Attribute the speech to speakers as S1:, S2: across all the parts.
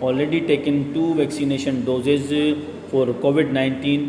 S1: already taken 2 vaccination doses for COVID-19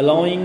S1: allowing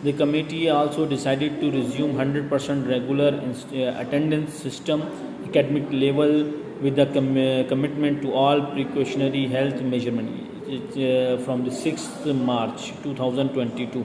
S1: The committee also decided to resume 100% regular attendance system academic level with the commitment to all precautionary health measurement from the 6th March 2022.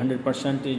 S1: 100%.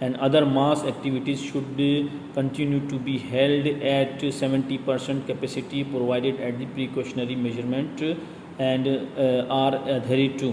S1: and other mass activities should continue to be held at 70% capacity provided at the precautionary measurement and are adhered to.